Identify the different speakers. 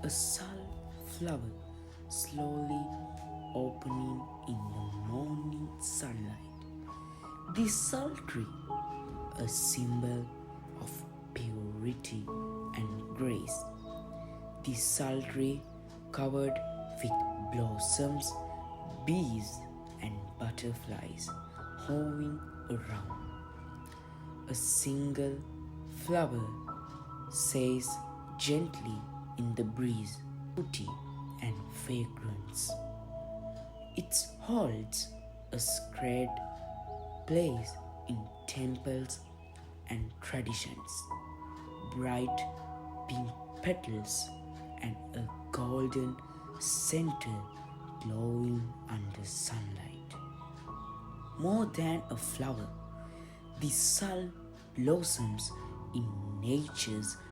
Speaker 1: A sunflower slowly opening in the morning sunlight. The sultry, a symbol of purity and grace. The sultry covered with blossoms, bees, and butterflies hovering around. A single flower says gently in the breeze, beauty and fragrance. It holds a sacred place in temples and traditions. Bright pink petals and a golden center glowing under sunlight. More than a flower, the sun blossoms in nature's